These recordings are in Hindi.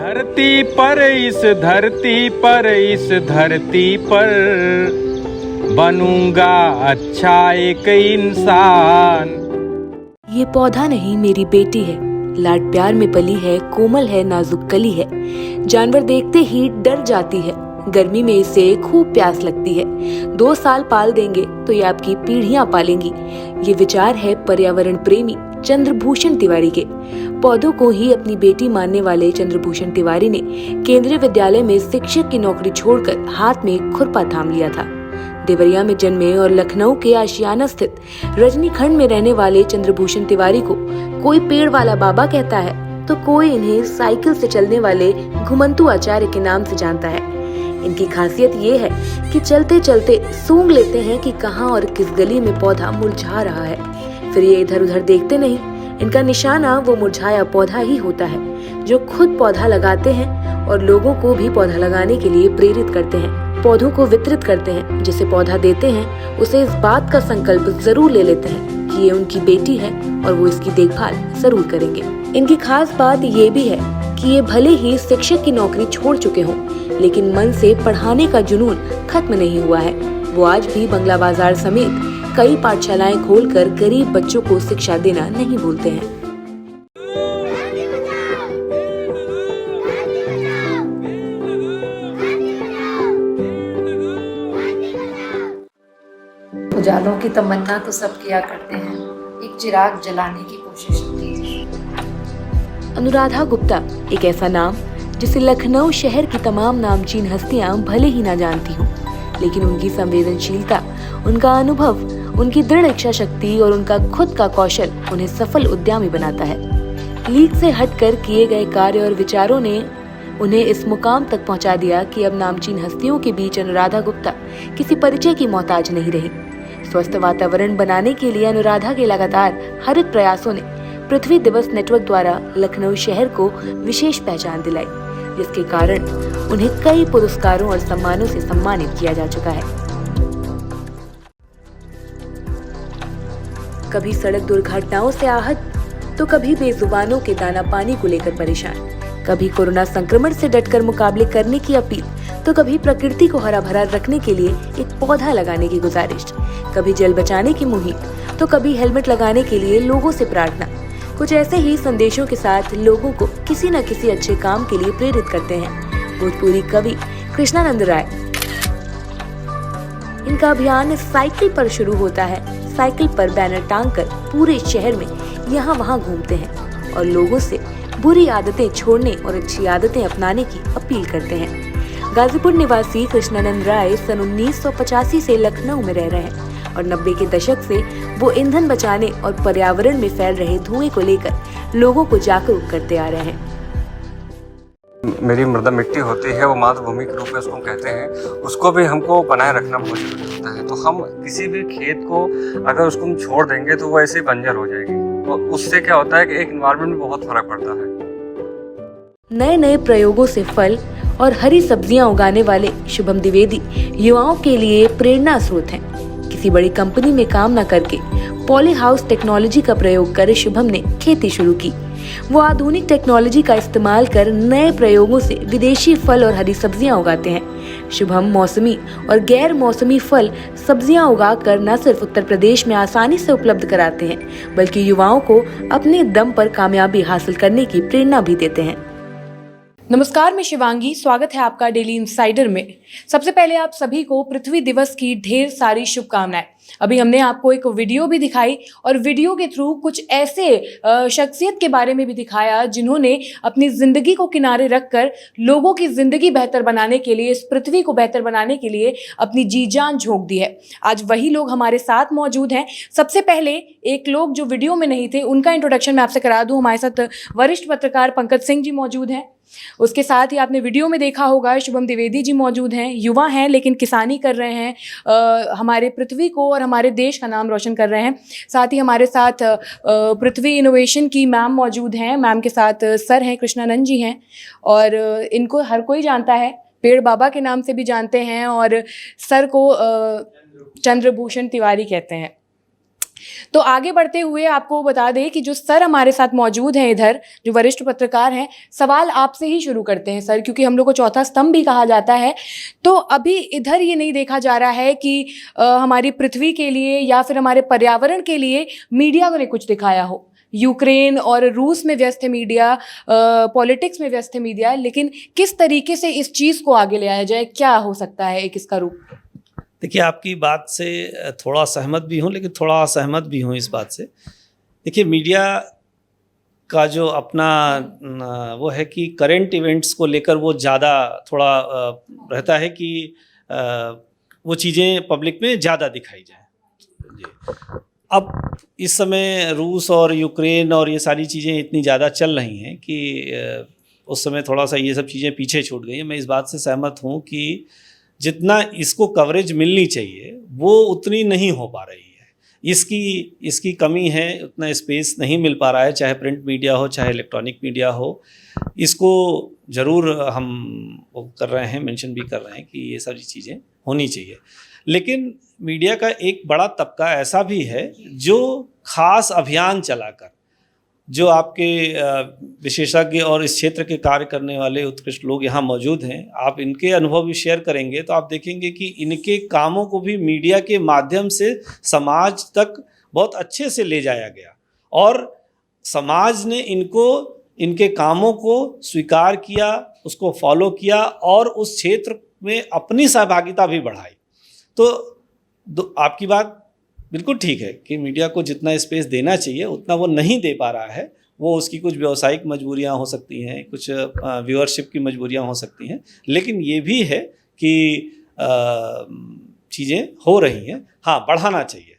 धरती पर इस धरती पर इस धरती पर बनूंगा अच्छा एक इंसान। ये पौधा नहीं मेरी बेटी है, लाड प्यार में पली है, कोमल है, नाजुक कली है। जानवर देखते ही डर जाती है, गर्मी में इसे खूब प्यास लगती है। 2 साल पाल देंगे तो ये आपकी पीढ़ियां पालेंगी। ये विचार है पर्यावरण प्रेमी चंद्रभूषण तिवारी के। पौधों को ही अपनी बेटी मानने वाले चंद्रभूषण तिवारी ने केंद्रीय विद्यालय में शिक्षक की नौकरी छोड़कर हाथ में खुरपा थाम लिया था। देवरिया में जन्मे और लखनऊ के आशियाना स्थित रजनीखंड में रहने वाले चंद्रभूषण तिवारी को कोई पेड़ वाला बाबा कहता है तो कोई इन्हें साइकिल से चलने वाले घुमंतु आचार्य के नाम से जानता है। इनकी खासियत ये है कि चलते चलते सूंघ लेते हैं कि कहां और किस गली में पौधा मुरझा रहा है। फिर ये इधर उधर देखते नहीं, इनका निशाना वो मुरझाया पौधा ही होता है जो खुद पौधा लगाते हैं और लोगों को भी पौधा लगाने के लिए प्रेरित करते हैं। पौधों को वितरित करते हैं। जिसे पौधा देते हैं उसे इस बात का संकल्प जरूर ले लेते हैं कि ये उनकी बेटी है और वो इसकी देखभाल जरूर करेंगे। इनकी खास बात ये भी है कि ये भले ही शिक्षक की नौकरी छोड़ चुके हों, लेकिन मन से पढ़ाने का जुनून खत्म नहीं हुआ है। वो आज भी बंगला बाजार समेत कई पाठशालाएं खोलकर गरीब बच्चों को शिक्षा देना नहीं भूलते हैं। उजालों की तमन्ना तो सब किया करते हैं, एक चिराग जलाने की कोशिश कीजिए। अनुराधा गुप्ता एक ऐसा नाम जिसे लखनऊ शहर की तमाम नामचीन हस्तियां भले ही ना जानती हों, लेकिन उनकी संवेदनशीलता, उनका अनुभव, उनकी दृढ़ इच्छा शक्ति और उनका खुद का कौशल उन्हें सफल उद्यमी बनाता है। लीक से हटकर किए गए कार्य और विचारों ने उन्हें इस मुकाम तक पहुंचा दिया कि अब नामचीन हस्तियों के बीच अनुराधा गुप्ता किसी परिचय की मोहताज नहीं रही। स्वस्थ वातावरण बनाने के लिए अनुराधा के लगातार हरित प्रयासों ने पृथ्वी दिवस नेटवर्क द्वारा लखनऊ शहर को विशेष पहचान दिलाई, जिसके कारण उन्हें कई पुरस्कारों और सम्मानों से सम्मानित किया जा चुका है। कभी सड़क दुर्घटनाओं से आहत तो कभी बेजुबानों के दाना पानी को लेकर परेशान, कभी कोरोना संक्रमण से डटकर मुकाबले करने की अपील तो कभी प्रकृति को हरा भरा रखने के लिए एक पौधा लगाने की गुजारिश, कभी जल बचाने की मुहिम तो कभी हेलमेट लगाने के लिए लोगों से प्रार्थना। कुछ ऐसे ही संदेशों के साथ लोगों को किसी न किसी अच्छे काम के लिए प्रेरित करते हैं भोजपुरी कवि कृष्णानंद राय। इनका अभियान साइकिल पर शुरू होता है। साइकिल पर बैनर टांगकर पूरे शहर में यहाँ वहाँ घूमते हैं और लोगों से बुरी आदतें छोड़ने और अच्छी आदतें अपनाने की अपील करते हैं। गाजीपुर निवासी कृष्णानंद राय सन 1985 से लखनऊ में रह रहे हैं और 90 के दशक से वो ईंधन बचाने और पर्यावरण में फैल रहे धुएं को लेकर लोगों को जागरूक करते आ रहे हैं। मेरी मृदा मिट्टी होती है, वो मातृभूमि के रूप में उसको कहते हैं, उसको भी हमको बनाए रखना बहुत जरूरी होता है। तो हम किसी भी खेत को अगर उसको हम छोड़ देंगे तो वो ऐसे ही बंजर हो जाएगी, और उससे क्या होता है कि एक एनवायरनमेंट में बहुत फर्क पड़ता है। नए नए प्रयोगों से फल और हरी सब्जियां उगाने वाले शुभम द्विवेदी युवाओं के लिए प्रेरणा स्रोत हैं। किसी बड़ी कंपनी में काम न करके पॉली हाउस टेक्नोलॉजी का प्रयोग कर शुभम ने खेती शुरू की। वो आधुनिक टेक्नोलॉजी का इस्तेमाल कर नए प्रयोगों से विदेशी फल और हरी सब्जियां उगाते हैं। शुभम मौसमी और गैर मौसमी फल सब्जियां उगाकर न सिर्फ उत्तर प्रदेश में आसानी से उपलब्ध कराते हैं, बल्कि युवाओं को अपने दम पर कामयाबी हासिल करने की प्रेरणा भी देते हैं। नमस्कार, मैं शिवांगी, स्वागत है आपका डेली इनसाइडर में। सबसे पहले आप सभी को पृथ्वी दिवस की ढेर सारी शुभकामनाएं। अभी हमने आपको एक वीडियो भी दिखाई और वीडियो के थ्रू कुछ ऐसे शख्सियत के बारे में भी दिखाया जिन्होंने अपनी जिंदगी को किनारे रखकर लोगों की जिंदगी बेहतर बनाने के लिए, इस पृथ्वी को बेहतर बनाने के लिए अपनी जी जान झोंक दी है। आज वही लोग हमारे साथ मौजूद हैं। सबसे पहले एक लोग जो वीडियो में नहीं थे उनका इंट्रोडक्शन मैं आपसे करा दूं। हमारे साथ वरिष्ठ पत्रकार पंकज सिंह जी मौजूद हैं। उसके साथ ही आपने वीडियो में देखा होगा शुभम द्विवेदी जी मौजूद हैं। युवा हैं लेकिन किसानी कर रहे हैं, हमारे पृथ्वी को और हमारे देश का नाम रोशन कर रहे हैं। साथ ही हमारे साथ पृथ्वी इनोवेशन की मैम मौजूद हैं। मैम के साथ सर हैं, कृष्णानंद जी हैं, और इनको हर कोई जानता है, पेड़ बाबा के नाम से भी जानते हैं और सर को चंद्रभूषण तिवारी कहते हैं। तो आगे बढ़ते हुए आपको बता दें कि जो सर हमारे साथ मौजूद हैं इधर, जो वरिष्ठ पत्रकार हैं, सवाल आपसे ही शुरू करते हैं सर, क्योंकि हम लोग को चौथा स्तंभ भी कहा जाता है। तो अभी इधर ये नहीं देखा जा रहा है कि हमारी पृथ्वी के लिए या फिर हमारे पर्यावरण के लिए मीडिया ने कुछ दिखाया हो। यूक्रेन और रूस में व्यस्त है मीडिया, पॉलिटिक्स में व्यस्त है मीडिया, लेकिन किस तरीके से इस चीज़ को आगे ले आया जाए, क्या हो सकता है एक इसका रूप? देखिए, आपकी बात से थोड़ा सहमत भी हूँ लेकिन थोड़ा असहमत भी हूँ इस बात से। देखिए, मीडिया का जो अपना वो है कि करंट इवेंट्स को लेकर वो ज़्यादा थोड़ा रहता है कि वो चीज़ें पब्लिक में ज़्यादा दिखाई जाएं। जी, अब इस समय रूस और यूक्रेन और ये सारी चीज़ें इतनी ज़्यादा चल रही हैं कि उस समय थोड़ा सा ये सब चीज़ें पीछे छूट गई हैं। मैं इस बात से सहमत हूँ कि जितना इसको कवरेज मिलनी चाहिए वो उतनी नहीं हो पा रही है। इसकी कमी है, उतना स्पेस नहीं मिल पा रहा है, चाहे प्रिंट मीडिया हो चाहे इलेक्ट्रॉनिक मीडिया हो। इसको ज़रूर हम वो कर रहे हैं, मेंशन भी कर रहे हैं कि ये सारी चीज़ें होनी चाहिए। लेकिन मीडिया का एक बड़ा तबका ऐसा भी है जो खास अभियान चलाकर, जो आपके विशेषज्ञ और इस क्षेत्र के कार्य करने वाले उत्कृष्ट लोग यहाँ मौजूद हैं, आप इनके अनुभव भी शेयर करेंगे तो आप देखेंगे कि इनके कामों को भी मीडिया के माध्यम से समाज तक बहुत अच्छे से ले जाया गया और समाज ने इनके कामों को स्वीकार किया, उसको फॉलो किया और उस क्षेत्र में अपनी सहभागिता भी बढ़ाई। तो आपकी बात बिल्कुल ठीक है कि मीडिया को जितना स्पेस देना चाहिए उतना वो नहीं दे पा रहा है। वो उसकी कुछ व्यावसायिक मजबूरियां हो सकती हैं, कुछ व्यूअरशिप की मजबूरियां हो सकती हैं, लेकिन ये भी है कि चीज़ें हो रही हैं। हाँ, बढ़ाना चाहिए।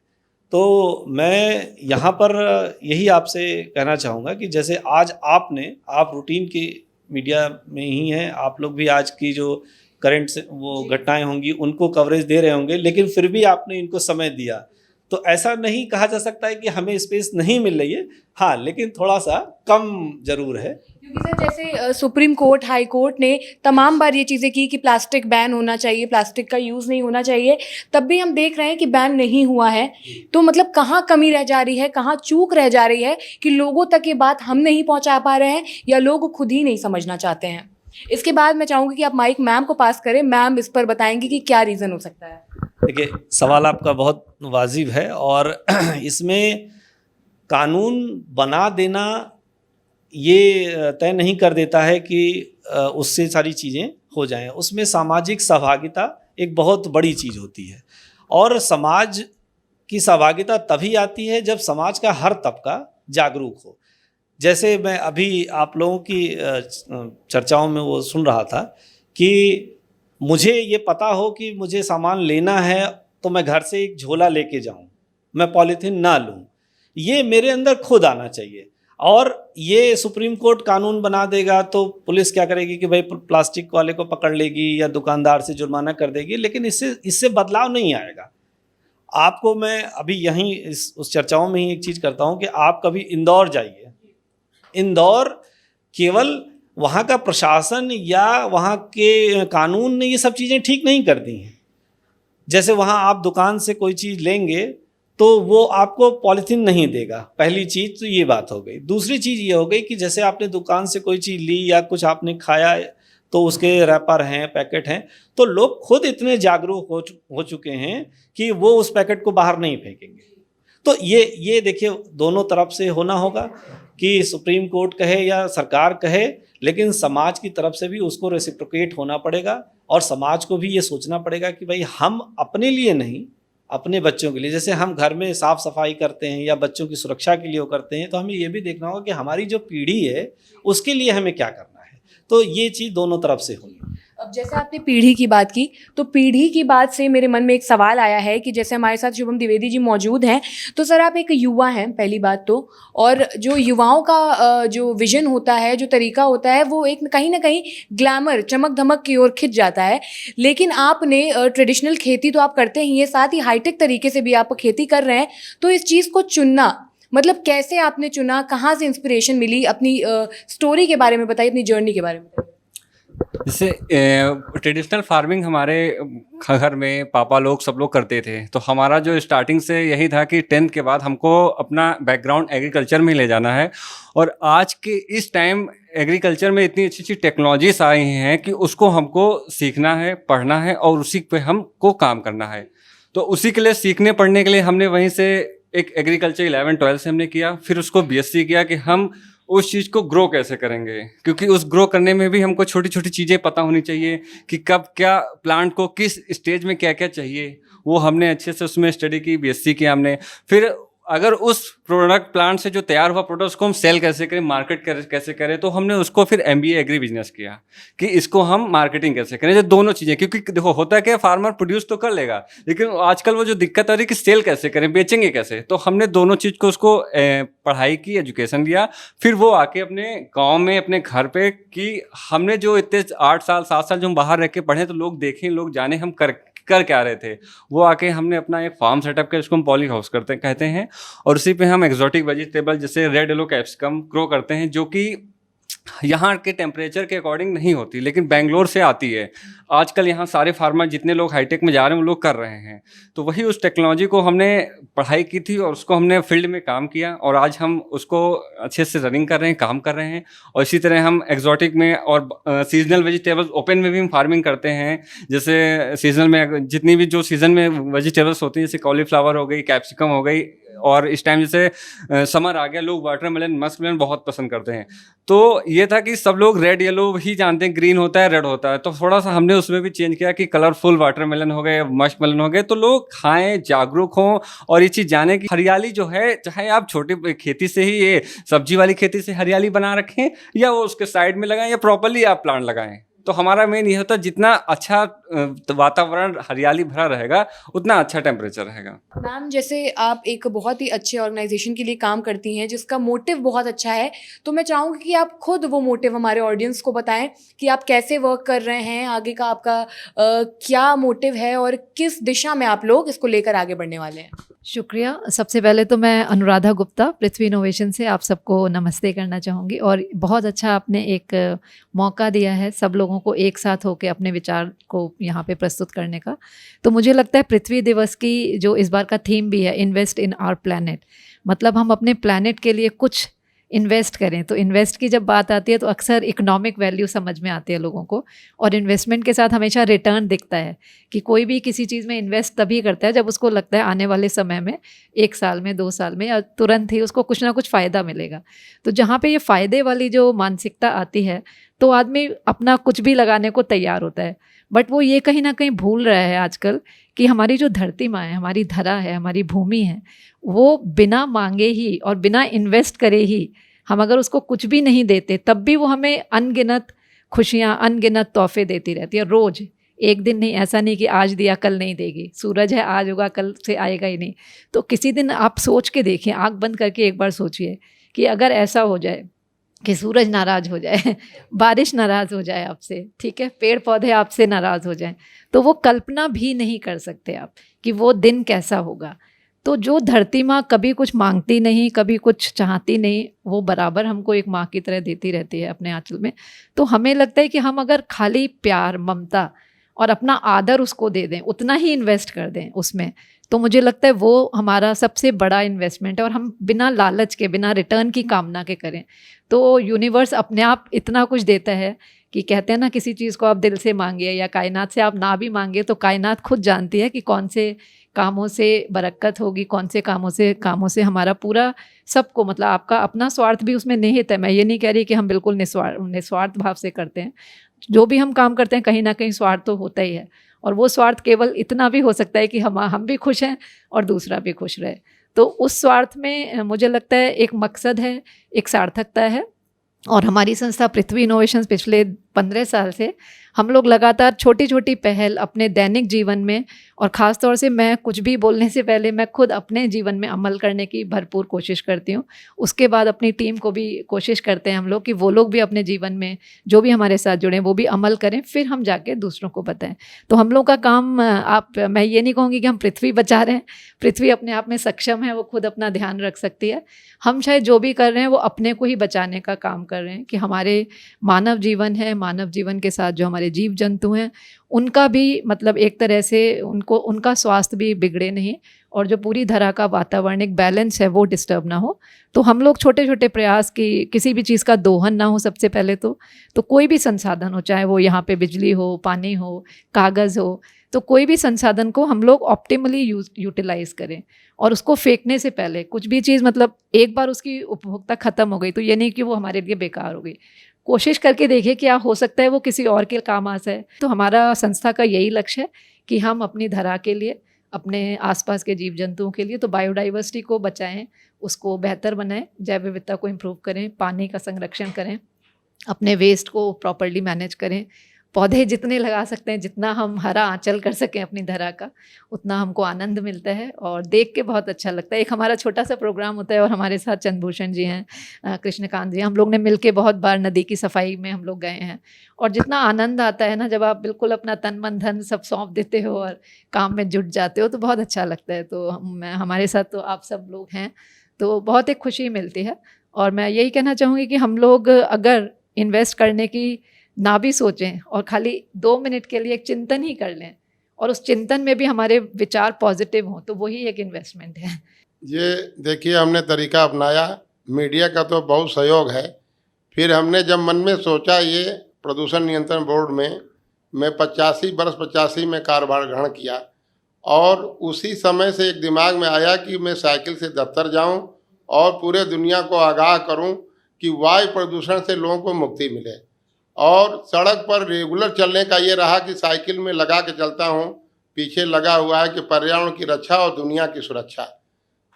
तो मैं यहाँ पर यही आपसे कहना चाहूँगा कि जैसे आज आप रूटीन की मीडिया में ही हैं, आप लोग भी आज की जो करंट से वो घटनाएं होंगी उनको कवरेज दे रहे होंगे, लेकिन फिर भी आपने इनको समय दिया। तो ऐसा नहीं कहा जा सकता है कि हमें स्पेस नहीं मिल रही है, हाँ, लेकिन थोड़ा सा कम जरूर है। क्योंकि सर जैसे सुप्रीम कोर्ट, हाई कोर्ट ने तमाम बार ये चीज़ें की कि प्लास्टिक बैन होना चाहिए, प्लास्टिक का यूज़ नहीं होना चाहिए, तब भी हम देख रहे हैं कि बैन नहीं हुआ है। तो मतलब कहाँ कमी रह जा रही है, कहाँ चूक रह जा रही है कि लोगों तक ये बात हम नहीं पहुँचा पा रहे हैं या लोग खुद ही नहीं समझना चाहते हैं। इसके बाद मैं चाहूँगी कि आप माइक मैम को पास करें, मैम इस पर बताएंगी कि क्या रीज़न हो सकता है। देखिए, सवाल आपका बहुत वाजिब है और इसमें कानून बना देना ये तय नहीं कर देता है कि उससे सारी चीज़ें हो जाएं। उसमें सामाजिक सहभागिता एक बहुत बड़ी चीज़ होती है और समाज की सहभागिता तभी आती है जब समाज का हर तबका जागरूक हो। जैसे मैं अभी आप लोगों की चर्चाओं में वो सुन रहा था कि मुझे ये पता हो कि मुझे सामान लेना है तो मैं घर से एक झोला लेके जाऊं, मैं पॉलीथीन ना लूं। ये मेरे अंदर खुद आना चाहिए। और ये सुप्रीम कोर्ट कानून बना देगा तो पुलिस क्या करेगी कि भाई प्लास्टिक वाले को पकड़ लेगी या दुकानदार से जुर्माना कर देगी, लेकिन इससे बदलाव नहीं आएगा। आपको मैं अभी यहीं उस चर्चाओं में ही एक चीज़ करता हूँ कि आप कभी इंदौर जाइए। इंदौर केवल वहाँ का प्रशासन या वहाँ के कानून ने ये सब चीज़ें ठीक नहीं कर दी हैं। जैसे वहाँ आप दुकान से कोई चीज़ लेंगे तो वो आपको पॉलीथीन नहीं देगा, पहली चीज़ तो ये बात हो गई। दूसरी चीज़ ये हो गई कि जैसे आपने दुकान से कोई चीज़ ली या कुछ आपने खाया तो उसके रैपर हैं, पैकेट हैं, तो लोग खुद इतने जागरूक हो चुके हैं कि वो उस पैकेट को बाहर नहीं फेंकेंगे। तो ये देखिए, दोनों तरफ से होना होगा कि सुप्रीम कोर्ट कहे या सरकार कहे, लेकिन समाज की तरफ से भी उसको रेसिप्रोकेट होना पड़ेगा और समाज को भी ये सोचना पड़ेगा कि भाई हम अपने लिए नहीं, अपने बच्चों के लिए, जैसे हम घर में साफ़ सफाई करते हैं या बच्चों की सुरक्षा के लिए वो करते हैं, तो हमें ये भी देखना होगा कि हमारी जो पीढ़ी है उसके लिए हमें क्या करना है। तो ये चीज़ दोनों तरफ से होगी। अब जैसे आपने पीढ़ी की बात की, तो पीढ़ी की बात से मेरे मन में एक सवाल आया है कि जैसे हमारे साथ शुभम द्विवेदी जी मौजूद हैं, तो सर आप एक युवा हैं पहली बात तो, और जो युवाओं का जो विजन होता है, जो तरीका होता है, वो एक कहीं ना कहीं ग्लैमर, चमक धमक की ओर खिंच जाता है। लेकिन आपने ट्रेडिशनल खेती तो आप करते ही हैं, साथ ही हाईटेक तरीके से भी आप खेती कर रहे हैं। तो इस चीज़ को चुनना, मतलब कैसे आपने चुना, कहाँ से इंस्पिरेशन मिली? अपनी स्टोरी के बारे में बताइए, अपनी जर्नी के बारे में बताइए। जैसे ट्रेडिशनल फार्मिंग हमारे घर में पापा लोग सब लोग करते थे, तो हमारा जो स्टार्टिंग से यही था कि 10th के बाद हमको अपना बैकग्राउंड एग्रीकल्चर में ले जाना है। और आज के इस टाइम एग्रीकल्चर में इतनी अच्छी अच्छी टेक्नोलॉजीज आई हैं कि उसको हमको सीखना है, पढ़ना है और उसी पे हमको काम करना है। तो उसी के लिए सीखने पढ़ने के लिए हमने वहीं से एक एग्रीकल्चर 11-12 से हमने किया, फिर उसको BSc किया कि हम उस चीज़ को ग्रो कैसे करेंगे, क्योंकि उस ग्रो करने में भी हमको छोटी छोटी चीज़ें पता होनी चाहिए कि कब क्या प्लांट को किस स्टेज में क्या क्या चाहिए, वो हमने अच्छे से उसमें स्टडी की, BSc किया हमने। फिर अगर उस प्रोडक्ट प्लांट से जो तैयार हुआ प्रोडक्ट उसको हम सेल कैसे करें, मार्केट कैसे करें, तो हमने उसको फिर MBA एग्री बिजनेस किया कि इसको हम मार्केटिंग कैसे करें। जो दोनों चीज़ें, क्योंकि देखो होता है कि फार्मर प्रोड्यूस तो कर लेगा, लेकिन आजकल वो जो दिक्कत आ रही है कि सेल कैसे करें, बेचेंगे कैसे, तो हमने दोनों चीज़ को उसको पढ़ाई की, एजुकेशन दिया। फिर वो आके अपने गाँव में अपने घर पे कि हमने जो इतने 8 साल 7 साल जो हम बाहर रह के पढ़े, तो लोग देखें, लोग जाने हम कर क्या रहे थे, वो आके हमने अपना एक फार्म सेटअप किया, जिसको हम पॉली हाउस कहते हैं। और उसी पे हम एक्जोटिक वेजिटेबल जैसे रेड येलो कैप्सिकम ग्रो करते हैं, जो कि यहाँ के टेम्परेचर के अकॉर्डिंग नहीं होती, लेकिन बेंगलोर से आती है। आजकल यहाँ सारे फार्मर जितने लोग हाईटेक में जा रहे हैं वो लोग कर रहे हैं। तो वही उस टेक्नोलॉजी को हमने पढ़ाई की थी और उसको हमने फील्ड में काम किया, और आज हम उसको अच्छे से रनिंग कर रहे हैं, काम कर रहे हैं। और इसी तरह हम एक्जोटिक में और सीजनल वेजिटेबल्स ओपन में भी हम फार्मिंग करते हैं। जैसे सीजनल में जितनी भी जो सीजन में वेजिटेबल्स होती हैं, जैसे कॉलीफ्लावर हो गई, कैप्सिकम हो गई, और इस टाइम जैसे समर आ गया, लोग वाटरमेलन, मस्कमेलन बहुत पसंद करते हैं। तो ये था कि सब लोग रेड येलो ही जानते हैं, ग्रीन होता है, रेड होता है, तो थोड़ा सा हमने उसमें भी चेंज किया कि कलरफुल वाटरमेलन हो गए, मस्कमेलन हो गए, तो लोग खाएं, जागरूक हों और ये चीज़ जाने की हरियाली जो है, चाहे आप छोटी खेती से ही, ये सब्जी वाली खेती से हरियाली बना रखें या वो उसके साइड में लगाएं या प्रॉपरली आप प्लांट लगाएं। तो हमारा मेन ये होता है जितना अच्छा वातावरण हरियाली भरा रहेगा उतना अच्छा टेम्परेचर रहेगा। मैम, जैसे आप एक बहुत ही अच्छे ऑर्गेनाइजेशन के लिए काम करती हैं जिसका मोटिव बहुत अच्छा है, तो मैं चाहूँगी कि आप खुद वो मोटिव हमारे ऑडियंस को बताएं कि आप कैसे वर्क कर रहे हैं, आगे का आपका क्या मोटिव है और किस दिशा में आप लोग इसको लेकर आगे बढ़ने वाले हैं। शुक्रिया। सबसे पहले तो मैं अनुराधा गुप्ता, पृथ्वी इनोवेशन से आप सबको नमस्ते करना चाहूँगी। और बहुत अच्छा आपने एक मौका दिया है सब लोगों को एक साथ होकर अपने विचार को यहाँ पे प्रस्तुत करने का। तो मुझे लगता है पृथ्वी दिवस की जो इस बार का थीम भी है, इन्वेस्ट इन आवर प्लैनेट, मतलब हम अपने प्लैनेट के लिए कुछ इन्वेस्ट करें। तो इन्वेस्ट की जब बात आती है तो अक्सर इकोनॉमिक वैल्यू समझ में आती है लोगों को, और इन्वेस्टमेंट के साथ हमेशा रिटर्न दिखता है कि कोई भी किसी चीज़ में इन्वेस्ट तभी करता है जब उसको लगता है आने वाले समय में 1 साल में, 2 साल में या तुरंत ही उसको कुछ ना कुछ फ़ायदा मिलेगा। तो जहाँ पे ये फ़ायदे वाली जो मानसिकता आती है तो आदमी अपना कुछ भी लगाने को तैयार होता है, बट वो ये कहीं ना कहीं भूल रहा है आजकल कि हमारी जो धरती माँ है, हमारी धरा है, हमारी भूमि है, वो बिना मांगे ही और बिना इन्वेस्ट करे ही, हम अगर उसको कुछ भी नहीं देते तब भी वो हमें अनगिनत खुशियाँ, अनगिनत तोहफे देती रहती है रोज़। एक दिन नहीं, ऐसा नहीं कि आज दिया कल नहीं देगी, सूरज है आज होगा कल से आएगा ही नहीं। तो किसी दिन आप सोच के देखिए, आँख बंद करके एक बार सोचिए कि अगर ऐसा हो जाए कि सूरज नाराज़ हो जाए, बारिश नाराज़ हो जाए आपसे, ठीक है, पेड़ पौधे आपसे नाराज़ हो जाएं, तो वो कल्पना भी नहीं कर सकते आप कि वो दिन कैसा होगा। तो जो धरती माँ कभी कुछ मांगती नहीं, कभी कुछ चाहती नहीं, वो बराबर हमको एक माँ की तरह देती रहती है अपने आंचल में। तो हमें लगता है कि हम अगर खाली प्यार, ममता और अपना आदर उसको दे दें, उतना ही इन्वेस्ट कर दें उसमें, तो मुझे लगता है वो हमारा सबसे बड़ा इन्वेस्टमेंट है। और हम बिना लालच के, बिना रिटर्न की कामना के करें तो यूनिवर्स अपने आप इतना कुछ देता है कि कहते हैं ना, किसी चीज़ को आप दिल से मांगिए या कायनात से आप ना भी मांगिए तो कायनात खुद जानती है कि कौन से कामों से बरकत होगी, कौन से कामों से हमारा पूरा सबको, मतलब आपका अपना स्वार्थ भी उसमें निहित है। मैं ये नहीं कह रही कि हम बिल्कुल निस्वार्थ भाव से करते हैं, जो भी हम काम करते हैं कहीं ना कहीं स्वार्थ तो होता ही है, और वो स्वार्थ केवल इतना भी हो सकता है कि हम भी खुश हैं और दूसरा भी खुश रहे। तो उस स्वार्थ में मुझे लगता है एक मकसद है, एक सार्थकता है। और हमारी संस्था पृथ्वी इनोवेशंस पिछले 15 साल से हम लोग लगातार छोटी छोटी पहल अपने दैनिक जीवन में, और ख़ास तौर से मैं कुछ भी बोलने से पहले मैं खुद अपने जीवन में अमल करने की भरपूर कोशिश करती हूँ। उसके बाद अपनी टीम को भी कोशिश करते हैं हम लोग कि वो लोग भी अपने जीवन में जो भी हमारे साथ जुड़े वो भी अमल करें, फिर हम जाके दूसरों को बताएं। तो हम लोग का काम, मैं ये नहीं कहूँगी कि हम पृथ्वी बचा रहे हैं, पृथ्वी अपने आप में सक्षम है, वो खुद अपना ध्यान रख सकती है। हम शायद जो भी कर रहे हैं वो अपने को ही बचाने का काम कर रहे हैं कि हमारे मानव जीवन है, मानव जीवन के साथ जो हमारे जीव जंतु हैं उनका भी मतलब एक तरह से उनका स्वास्थ्य भी बिगड़े नहीं, और जो पूरी धरा का वातावरण एक बैलेंस है वो डिस्टर्ब ना हो। तो हम लोग छोटे छोटे प्रयास की किसी भी चीज़ का दोहन ना हो सबसे पहले तो कोई भी संसाधन हो, चाहे वो यहाँ पे बिजली हो, पानी हो, कागज़ हो, तो कोई भी संसाधन को हम लोग ऑप्टिमली यूटिलाइज़ करें। और उसको फेंकने से पहले कुछ भी चीज़ मतलब एक बार उसकी उपभोक्ता ख़त्म हो गई तो ये नहीं कि वो हमारे लिए बेकार हो गई, कोशिश करके देखिए क्या हो सकता है वो किसी और के काम आ जाए। तो हमारा संस्था का यही लक्ष्य है कि हम अपनी धरा के लिए, अपने आसपास के जीव जंतुओं के लिए तो बायोडाइवर्सिटी को बचाएं, उसको बेहतर बनाएं, जैव विविधता को इम्प्रूव करें, पानी का संरक्षण करें, अपने वेस्ट को प्रॉपर्ली मैनेज करें, पौधे जितने लगा सकते हैं, जितना हम हरा आंचल कर सकें अपनी धरा का, उतना हमको आनंद मिलता है और देख के बहुत अच्छा लगता है। एक हमारा छोटा सा प्रोग्राम होता है और हमारे साथ चंद्रभूषण जी हैं, कृष्णकांत जी, हम लोग ने मिलके बहुत बार नदी की सफाई में हम लोग गए हैं, और जितना आनंद आता है ना जब आप बिल्कुल अपना तन मन धन सब सौंप देते हो और काम में जुट जाते हो तो बहुत अच्छा लगता है। तो हमारे साथ तो आप सब लोग हैं तो बहुत एक खुशी मिलती है। और मैं यही कहना चाहूँगी कि हम लोग अगर इन्वेस्ट करने की ना भी सोचें और खाली 2 मिनट के लिए एक चिंतन ही कर लें और उस चिंतन में भी हमारे विचार पॉजिटिव हों तो वही एक इन्वेस्टमेंट है। ये देखिए हमने तरीका अपनाया, मीडिया का तो बहुत सहयोग है। फिर हमने जब मन में सोचा ये प्रदूषण नियंत्रण बोर्ड में मैं 85 में कार्यभार ग्रहण किया और उसी समय से एक दिमाग में आया कि मैं साइकिल से दफ्तर जाऊं और पूरे दुनिया को आगाह करूं कि वायु प्रदूषण से लोगों को मुक्ति मिले। और सड़क पर रेगुलर चलने का ये रहा कि साइकिल में लगा के चलता हूँ, पीछे लगा हुआ है कि पर्यावरण की रक्षा और दुनिया की सुरक्षा।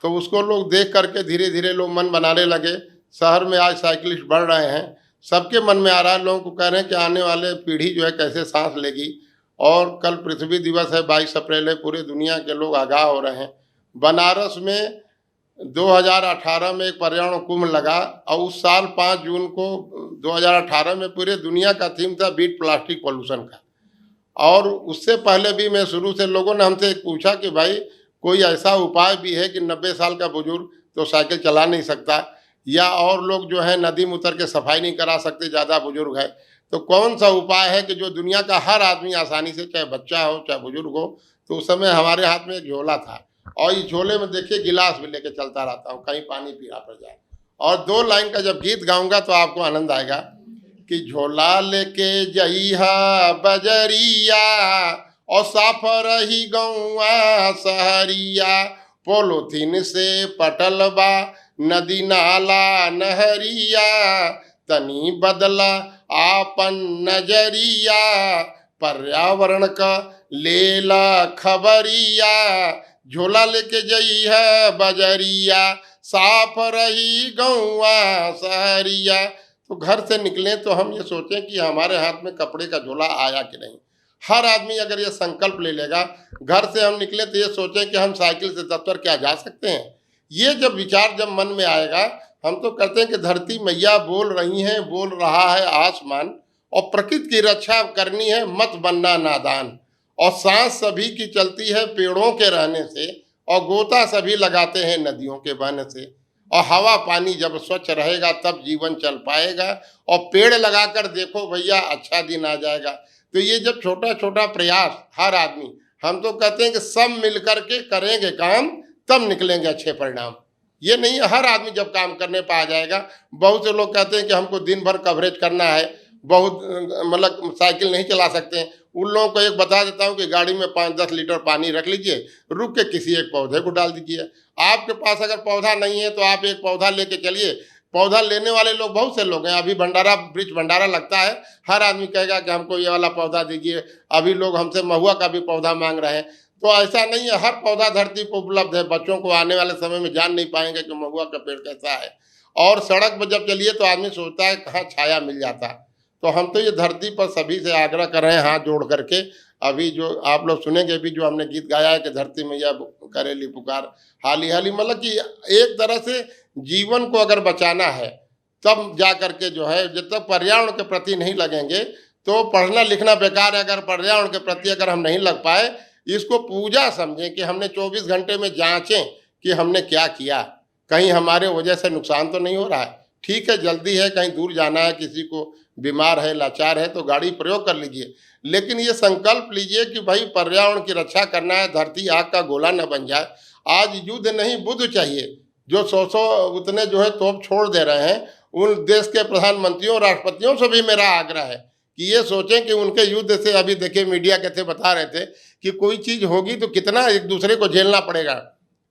तो उसको लोग देख करके धीरे धीरे लोग मन बनाने लगे। शहर में आज साइकिलिस्ट बढ़ रहे हैं, सबके मन में आ रहा है, लोगों को कह रहे हैं कि आने वाले पीढ़ी जो है कैसे सांस लेगी। और कल पृथ्वी दिवस है, 22 अप्रैल है, पूरे दुनिया के लोग आगाह हो रहे हैं। बनारस में 2018 में एक पर्यावरण कुंभ लगा और उस साल 5 जून को 2018 में पूरे दुनिया का थीम था बीट प्लास्टिक पोल्यूशन का। और उससे पहले भी मैं शुरू से लोगों ने हमसे पूछा कि भाई कोई ऐसा उपाय भी है कि 90 साल का बुजुर्ग तो साइकिल चला नहीं सकता, या और लोग जो है नदी में उतर के सफाई नहीं करा सकते, ज़्यादा बुजुर्ग है, तो कौन सा उपाय है कि जो दुनिया का हर आदमी आसानी से, चाहे बच्चा हो चाहे बुजुर्ग हो। तो उस समय हमारे हाथ में एक झोला था और इस झोले में देखिए गिलास भी लेके चलता रहता हूँ, कहीं पानी पीना पड़ जाए। और 2 लाइन का जब गीत गाऊंगा तो आपको आनंद आएगा कि झोला लेके जइहा बजरिया और साफ रही गौआ सहरिया, पोलोथीन से पटल बा नदी नाला नहरिया, तनी बदला आपन नजरिया, पर्यावरण का लेला खबरिया, झोला लेके जई है बजरिया, साफ रही गौआ सहरिया। तो घर से निकलें तो हम ये सोचें कि हमारे हाथ में कपड़े का झोला आया कि नहीं। हर आदमी अगर ये संकल्प ले लेगा, घर से हम निकले तो ये सोचें कि हम साइकिल से दफ्तर क्या जा सकते हैं। ये जब विचार जब मन में आएगा, हम तो कहते हैं कि धरती मैया बोल रही हैं, बोल रहा है आसमान, और प्रकृति की रक्षा करनी है, मत बनना नादान। और सांस सभी की चलती है पेड़ों के रहने से, और गोता सभी लगाते हैं नदियों के बहने से। और हवा पानी जब स्वच्छ रहेगा तब जीवन चल पाएगा। और पेड़ लगाकर देखो भैया अच्छा दिन आ जाएगा। तो ये जब छोटा छोटा प्रयास हर आदमी, हम तो कहते हैं कि सब मिल करके करेंगे काम तब निकलेंगे अच्छे परिणाम। ये नहीं हर आदमी जब काम करने पर आ जाएगा। बहुत से लोग कहते हैं कि हमको दिन भर कवरेज करना है, बहुत मतलब साइकिल नहीं चला सकते हैं। उन लोगों को एक बता देता हूँ कि गाड़ी में 5-10 लीटर पानी रख लीजिए, रुक के किसी एक पौधे को डाल दीजिए। आपके पास अगर पौधा नहीं है तो आप एक पौधा लेके चलिए। पौधा लेने वाले लोग बहुत से लोग हैं। अभी भंडारा वृक्ष भंडारा लगता है, हर आदमी कहेगा कि हमको ये वाला पौधा दीजिए। अभी लोग हमसे महुआ का भी पौधा मांग रहे हैं। तो ऐसा नहीं है, हर पौधा धरती पर उपलब्ध है। बच्चों को आने वाले समय में जान नहीं पाएंगे कि महुआ का पेड़ कैसा है। और सड़क पर जब चलिए तो आदमी सोचता है कहाँ छाया मिल जाता। तो हम तो ये धरती पर सभी से आग्रह कर रहे हैं हाथ जोड़ करके। अभी जो आप लोग सुनेंगे भी, जो हमने गीत गाया है कि धरती मैया करेली पुकार, हाली हाली, मतलब कि एक तरह से जीवन को अगर बचाना है तब जा करके जो है, जब तक पर्यावरण के प्रति नहीं लगेंगे तो पढ़ना लिखना बेकार है। अगर पर्यावरण के प्रति अगर हम नहीं लग पाए, इसको पूजा समझें कि हमने 24 घंटे में जांचें कि हमने क्या किया, कहीं हमारे वजह से नुकसान तो नहीं हो रहा है। ठीक है, जल्दी है, कहीं दूर जाना है, किसी को बीमार है, लाचार है, तो गाड़ी प्रयोग कर लीजिए, लेकिन ये संकल्प लीजिए कि भाई पर्यावरण की रक्षा करना है, धरती आग का गोला न बन जाए। आज युद्ध नहीं बुद्ध चाहिए। जो सौ उतने जो है तोप छोड़ दे रहे हैं, उन देश के प्रधानमंत्रियों, राष्ट्रपतियों से भी मेरा आग्रह है कि ये सोचें कि उनके युद्ध से, अभी देखिए मीडिया के थे बता रहे थे कि कोई चीज़ होगी तो कितना एक दूसरे को झेलना पड़ेगा।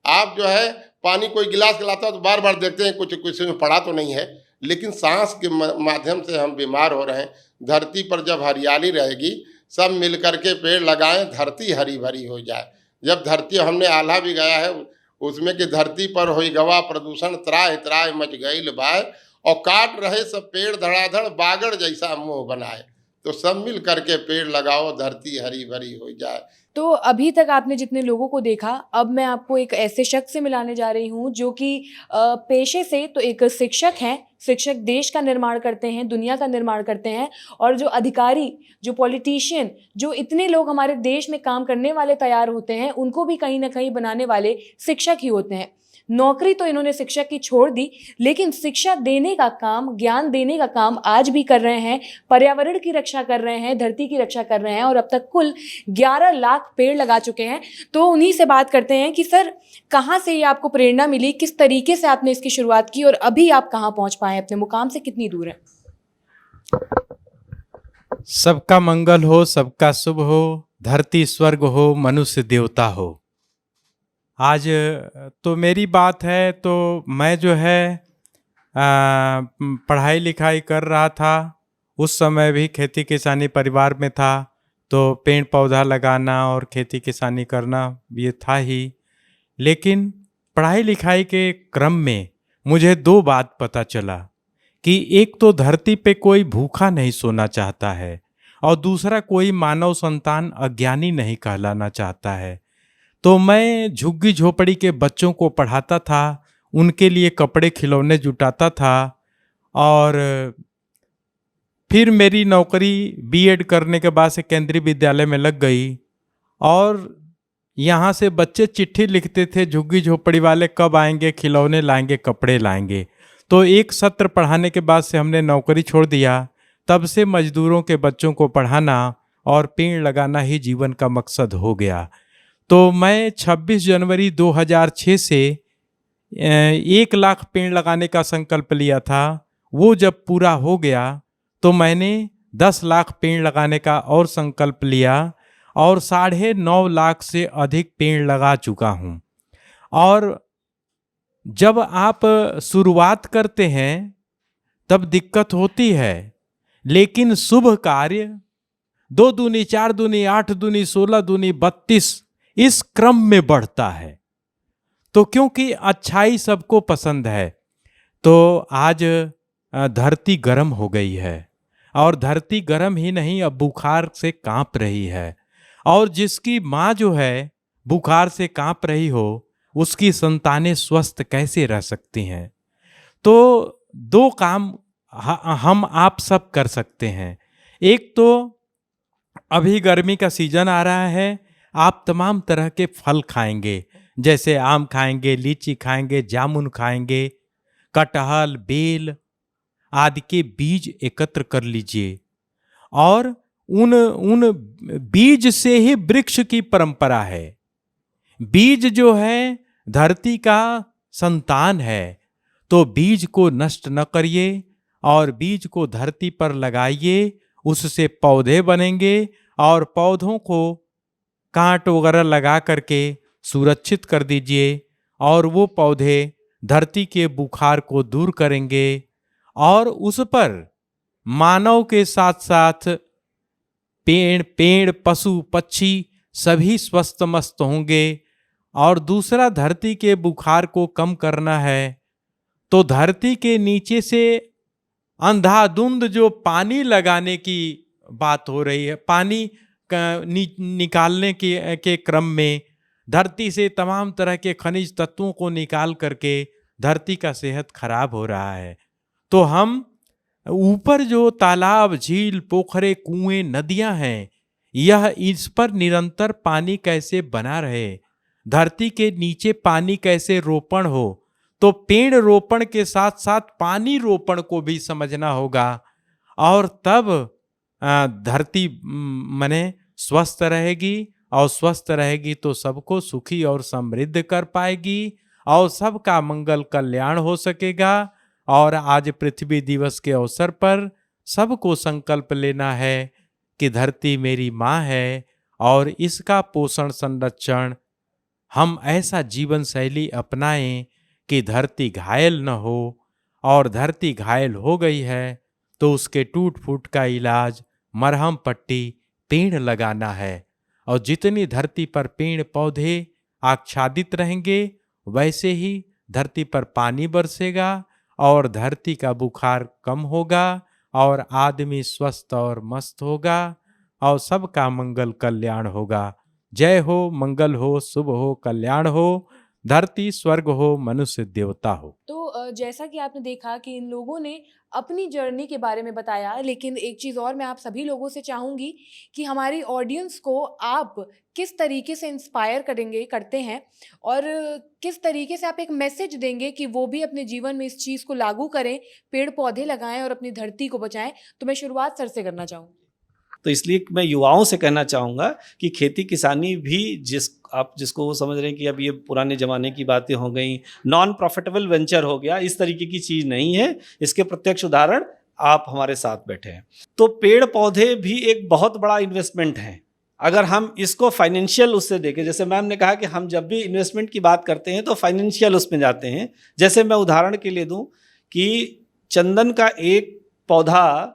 आप जो है पानी कोई गिलास खिलाता हो तो बार बार देखते हैं कुछ कुछ में पड़ा तो नहीं है, लेकिन सांस के माध्यम से हम बीमार हो रहे हैं। धरती पर जब हरियाली रहेगी, सब मिल करके पेड़ लगाएं, धरती हरी भरी हो जाए। जब धरती, हमने आल्हा भी गाया है उसमें कि धरती पर होई गवा प्रदूषण, त्राहि त्राहि मच गईल बाय, और काट रहे सब पेड़ धड़ाधड़, बागड़ जैसा मुंह बनाए। तो सब मिल करके पेड़ लगाओ, धरती हरी भरी हो जाए। तो अभी तक आपने जितने लोगों को देखा, अब मैं आपको एक ऐसे शख्स से मिलाने जा रही हूँ जो कि पेशे से तो एक शिक्षक हैं। शिक्षक देश का निर्माण करते हैं, दुनिया का निर्माण करते हैं, और जो अधिकारी, जो पॉलिटिशियन, जो इतने लोग हमारे देश में काम करने वाले तैयार होते हैं, उनको भी कहीं ना कहीं बनाने वाले शिक्षक ही होते हैं। नौकरी तो इन्होंने शिक्षक की छोड़ दी, लेकिन शिक्षा देने का काम, ज्ञान देने का काम आज भी कर रहे हैं। पर्यावरण की रक्षा कर रहे हैं, धरती की रक्षा कर रहे हैं, और अब तक कुल 11 लाख पेड़ लगा चुके हैं। तो उन्हीं से बात करते हैं कि सर, कहाँ से ये आपको प्रेरणा मिली, किस तरीके से आपने इसकी शुरुआत की, और अभी आप कहाँ पहुँच पाए, अपने मुकाम से कितनी दूर है? सबका मंगल हो, सबका शुभ हो, धरती स्वर्ग हो, मनुष्य देवता हो। आज तो मेरी बात है, तो मैं जो है पढ़ाई लिखाई कर रहा था। उस समय भी खेती किसानी परिवार में था, तो पेड़ पौधा लगाना और खेती किसानी करना ये था ही। लेकिन पढ़ाई लिखाई के क्रम में मुझे दो बात पता चला कि एक तो धरती पे कोई भूखा नहीं सोना चाहता है, और दूसरा कोई मानव संतान अज्ञानी नहीं कहलाना चाहता है। तो मैं झुग्गी झोपड़ी के बच्चों को पढ़ाता था, उनके लिए कपड़े खिलौने जुटाता था, और फिर मेरी नौकरी बीएड करने के बाद से केंद्रीय विद्यालय में लग गई। और यहाँ से बच्चे चिट्ठी लिखते थे, झुग्गी झोपड़ी वाले कब आएंगे, खिलौने लाएंगे, कपड़े लाएंगे। तो एक सत्र पढ़ाने के बाद से हमने नौकरी छोड़ दिया। तब से मजदूरों के बच्चों को पढ़ाना और पेड़ लगाना ही जीवन का मकसद हो गया। तो मैं 26 जनवरी 2006 से 1 लाख पेड़ लगाने का संकल्प लिया था। वो जब पूरा हो गया तो मैंने 10 लाख पेड़ लगाने का और संकल्प लिया, और 9.5 लाख से अधिक पेड़ लगा चुका हूँ। और जब आप शुरुआत करते हैं तब दिक्कत होती है, लेकिन शुभ कार्य 2 दूनी 4 दूनी 8 दूनी 16 दूनी 32 इस क्रम में बढ़ता है। तो क्योंकि अच्छाई सबको पसंद है, तो आज धरती गर्म हो गई है, और धरती गर्म ही नहीं, अब बुखार से कांप रही है। और जिसकी माँ जो है बुखार से कांप रही हो, उसकी संतानें स्वस्थ कैसे रह सकती हैं? तो 2 काम हम आप सब कर सकते हैं। एक तो अभी गर्मी का सीजन आ रहा है, आप तमाम तरह के फल खाएंगे, जैसे आम खाएंगे, लीची खाएंगे, जामुन खाएंगे, कटहल, बेल आदि के बीज एकत्र कर लीजिए। और उन बीज से ही वृक्ष की परंपरा है। बीज जो है धरती का संतान है, तो बीज को नष्ट न करिए और बीज को धरती पर लगाइए, उससे पौधे बनेंगे, और पौधों को कांट वगैरह लगा करके सुरक्षित कर दीजिए, और वो पौधे धरती के बुखार को दूर करेंगे, और उस पर मानव के साथ साथ पेड़ पशु पक्षी सभी स्वस्थ मस्त होंगे। और दूसरा, धरती के बुखार को कम करना है तो धरती के नीचे से अंधाधुंध जो पानी लगाने की बात हो रही है, पानी निकालने के क्रम में धरती से तमाम तरह के खनिज तत्वों को निकाल करके धरती का सेहत खराब हो रहा है। तो हम ऊपर जो तालाब, झील, पोखरे, कुएं, नदियां हैं, यह इस पर निरंतर पानी कैसे बना रहे, धरती के नीचे पानी कैसे रोपण हो, तो पेड़ रोपण के साथ साथ पानी रोपण को भी समझना होगा। और तब धरती मने स्वस्थ रहेगी, और स्वस्थ रहेगी तो सबको सुखी और समृद्ध कर पाएगी, और सबका मंगल कल्याण हो सकेगा। और आज पृथ्वी दिवस के अवसर पर सबको संकल्प लेना है कि धरती मेरी माँ है, और इसका पोषण संरक्षण हम ऐसा जीवन शैली अपनाएं कि धरती घायल न हो, और धरती घायल हो गई है तो उसके टूट फूट का इलाज मरहम पट्टी पेड़ लगाना है। और जितनी धरती पर पेड़ पौधे आच्छादित रहेंगे वैसे ही धरती पर पानी बरसेगा, और धरती का बुखार कम होगा, और आदमी स्वस्थ और मस्त होगा, और सबका मंगल कल्याण होगा। जय हो, मंगल हो, शुभ हो, कल्याण हो, धरती स्वर्ग हो, मनुष्य देवता हो। तो जैसा कि आपने देखा कि इन लोगों ने अपनी जर्नी के बारे में बताया, लेकिन एक चीज़ और मैं आप सभी लोगों से चाहूँगी कि हमारी ऑडियंस को आप किस तरीके से इंस्पायर करते हैं, और किस तरीके से आप एक मैसेज देंगे कि वो भी अपने जीवन में इस चीज़ को लागू करें, पेड़ पौधे लगाएं और अपनी धरती को बचाएं। तो मैं शुरुआत सर से करना चाहूँगी। तो इसलिए मैं युवाओं से कहना चाहूँगा कि खेती किसानी भी आप जिसको वो समझ रहे हैं कि अब ये पुराने ज़माने की बातें हो गई, नॉन प्रॉफिटेबल वेंचर हो गया, इस तरीके की चीज़ नहीं है। इसके प्रत्यक्ष उदाहरण आप हमारे साथ बैठे हैं। तो पेड़ पौधे भी एक बहुत बड़ा इन्वेस्टमेंट है। अगर हम इसको फाइनेंशियल उससे देखें, जैसे मैम ने कहा कि हम जब भी इन्वेस्टमेंट की बात करते हैं तो फाइनेंशियल उसमें जाते हैं। जैसे मैं उदाहरण के लिए दूँ कि चंदन का एक पौधा